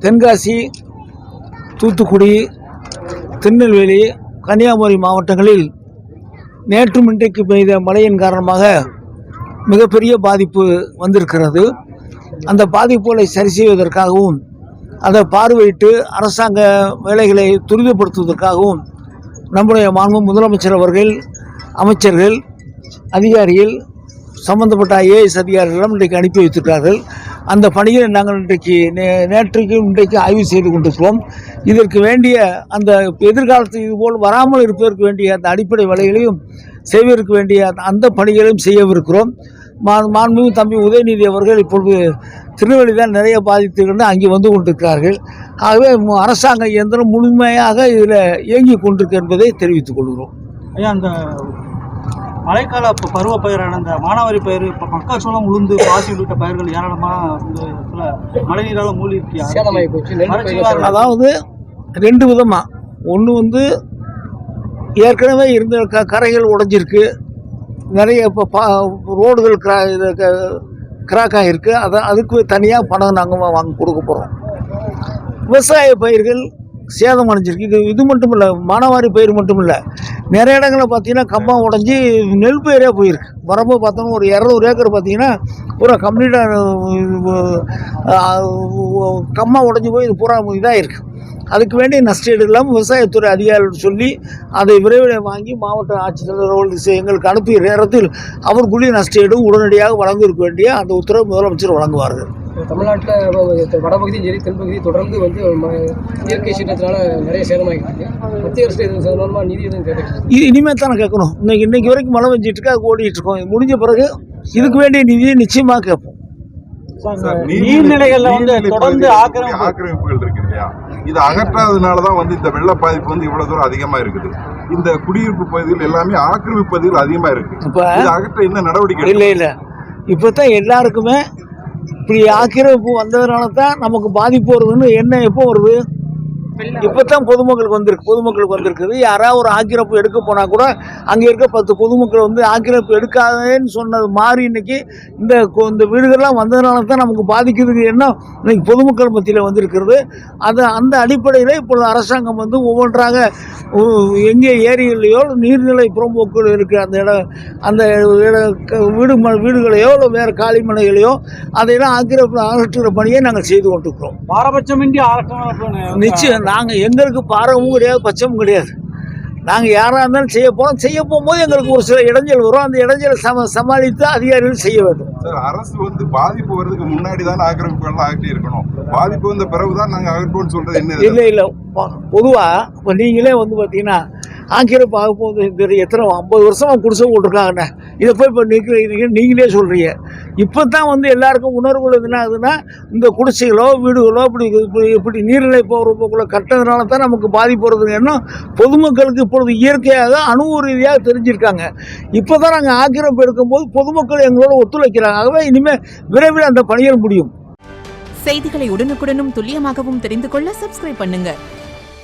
தென்காசி, தூத்துக்குடி, திருநெல்வேலி, கன்னியாகுமரி மாவட்டங்களில் நேற்றும் இன்றைக்கு பெய்த மழையின் காரணமாக மிகப்பெரிய பாதிப்பு வந்திருக்கிறது. அந்த பாதிப்புகளை சரி செய்வதற்காகவும் அதை பார்வையிட்டு அரசாங்க வேலைகளை துரிதப்படுத்துவதற்காகவும் நம்முடைய மாண்பு முதலமைச்சர் அவர்கள், அமைச்சர்கள், அதிகாரிகள், சம்பந்தப்பட்ட ஐஏஎஸ் அதிகாரிகளிடம் இன்றைக்கு அனுப்பி வைத்திருக்கிறார்கள். அந்த பணியை நாங்கள் நேற்றுக்கும் இன்றைக்கு ஆய்வு செய்து கொண்டிருக்கிறோம். இதற்கு வேண்டிய அந்த எதிர்காலத்தில் இதுபோல் வராமல் இருப்பதற்கு வேண்டிய அந்த அடிப்படை வேலைகளையும் செய்வதற்கு வேண்டிய அந்த பணிகளையும் செய்யவிருக்கிறோம். மாண்புமிகு தம்பி உதயநிதி அவர்கள் இப்பொழுது திருநெல்வேலி தான் நிறைய பாதித்துக்கிட்டு அங்கே வந்து கொண்டிருக்கிறார்கள். ஆகவே அரசாங்க இயந்திரம் முழுமையாக இதில் இயங்கி கொண்டிருக்கு என்பதை தெரிவித்துக் கொள்கிறோம். ஐயா, அந்த மழைக்கால பருவ பயிரான அந்த மானாவாரி பயிர், இப்போ மக்காச்சோளம், உளுந்து, பாசி உள்ளிட்ட பயிர்கள் ஏராளமாக இந்த இடத்துல மழைநீரால் மூழ்கி இருக்கு. அதாவது ரெண்டு விதமாக, ஒன்று வந்து ஏற்கனவே இருந்த கரைகள் உடைஞ்சிருக்கு, நிறைய இப்போ ரோடுகள் கிராக்காக இருக்குது. அதுக்கு தனியாக பணம் நாங்கள் வாங்க கொடுக்க போகிறோம். விவசாய பயிர்கள் சேதம் அடைஞ்சிருக்கு. இது மட்டும் இல்லை, மானாவாரி பயிர் மட்டும் இல்லை, நிறைய இடங்களில் பார்த்தீங்கன்னா கம்பம் உடஞ்சி நெல் பயிரே போயிருக்கு. வரம்பு பார்த்தோன்னா ஒரு 200 ஏக்கர் பார்த்தீங்கன்னா பூரா கம்ப்ளீட்டாக கம்பம் உடஞ்சி போய் இது பூரா இதாக இருக்குது. அதுக்கு வேண்டிய நஷ்டஈடு இல்லாமல் விவசாயத்துறை அதிகாரிகள் சொல்லி அதை விரைவில் வாங்கி மாவட்ட ஆட்சித்தலைவர் எங்களுக்கு அனுப்பிய நேரத்தில் அவருக்குரிய நஷ்டஈடும் உடனடியாக வழங்கியிருக்க வேண்டிய அந்த உத்தரவு முதலமைச்சர் வழங்குவார்கள். தமிழ்நாட்டில் வடபகுதியும் சரி தென்பகுதி தொடர்ந்து இயற்கை சீற்றத்தினால நிறைய சேதமாகிட்டு மத்திய அரசு சம்பந்தமாக நிதி எதுவும் கேட்க இனிமேல் தானே கேட்கணும். இன்னைக்கு வரைக்கும் மழை பெஞ்சிட்டு இருக்கு, அது ஓடிட்டு இருக்கோம். முடிஞ்ச பிறகு இதுக்கு வேண்டிய நிதியை நிச்சயமாக கேட்போம். நீர்நிலைகள்ல தொடர்ந்து ஆக்கிரமிப்புகள் இருக்கு இல்லையா, இது அகற்றாததுனாலதான் இந்த வெள்ள பாதிப்பு இவ்வளவு தூரம் அதிகமா இருக்குது. இந்த குடியிருப்பு பகுதிகள் எல்லாமே ஆக்கிரமிப்பு பகுதிகள் அதிகமா இருக்கு. இது அகற்ற என்ன நடவடிக்கை? இல்ல இப்பதான் எல்லாருக்குமே இப்படி ஆக்கிரமிப்பு வந்ததுனால தான் நமக்கு பாதிப்பு வருதுன்னு என்ன எப்போ வருது? இப்போதான் பொதுமக்களுக்கு வந்திருக்குது. யாராவது ஒரு ஆக்கிரமிப்பு எடுக்க போனால் கூட அங்கே இருக்க 10 பொதுமக்கள் ஆக்கிரமிப்பு எடுக்காதேன்னு சொன்னது மாறி இன்னைக்கு இந்த வீடுகள்லாம் வந்ததுனால தான் நமக்கு பாதிக்குதுங்க என்ன இன்னைக்கு பொதுமக்கள் மத்தியில் வந்திருக்கிறது. அந்த அடிப்படையில் இப்பொழுது அரசாங்கம் ஒவ்வொன்றாக எங்கே ஏரிகளையோ நீர்நிலை புறம்போக்குகள் இருக்கிற அந்த வீடுகளையோ இல்லை வேறு காலிமனைகளையோ அதையெல்லாம் அகற்றுகிற பணியை நாங்கள் செய்து கொண்டிருக்கிறோம். பாரபட்சமின்றி நிச்சயம் நாங்கள் எங்களுக்கு பாரமும் கிடையாது, பட்சமும் கிடையாது. நாங்கள் யாராக இருந்தாலும் செய்ய போகும்போது எங்களுக்கு ஒரு சில இடைஞ்சல் வரும். அந்த இடைஞ்சலை சமாளித்து அதிகாரிகள் செய்ய வேண்டும். அரசு பாதிப்பு வர்றதுக்கு முன்னாடி தான் ஆக்கிரமிப்புகள்லாம் அகற்றி இருக்கணும். பாதிப்பு வந்த பிறகுதான் நாங்கள் அகற்றுவோம்னு சொல்றது என்ன? இல்லை பொதுவாக இப்போ நீங்களே பார்த்தீங்கன்னா ஆக்கிரமிப்பு ஆக போகுது எத்தனை 50 வருஷமாக குடிசை போட்டிருக்காங்கண்ணே. இதை போய் இப்போ நீங்களே சொல்கிறீங்க. இப்போ தான் எல்லாருக்கும் உணர்வுகள் என்ன ஆகுதுன்னா, இந்த குடிசைகளோ வீடுகளோ இப்படி நீர்நிலை போகிற போக்குள்ள கட்டதுனால தான் நமக்கு பாதிப்பு வருதுங்க. இன்னும் பொதுமக்களுக்கு இப்பொழுது இயற்கையாக அனுபவ ரீதியாக தெரிஞ்சிருக்காங்க. இப்போ தான் நாங்கள் ஆக்கிரமிப்பு எடுக்கும்போது பொதுமக்கள் எங்களோட ஒத்துழைக்கிறாங்க. ஆகவே இனிமேல் விரைவில் அந்த பணிகள் முடியும். செய்திகளை உடனுக்குடனும் துல்லியமாகவும் தெரிந்து கொள்ள சப்ஸ்கிரைப் பண்ணுங்க.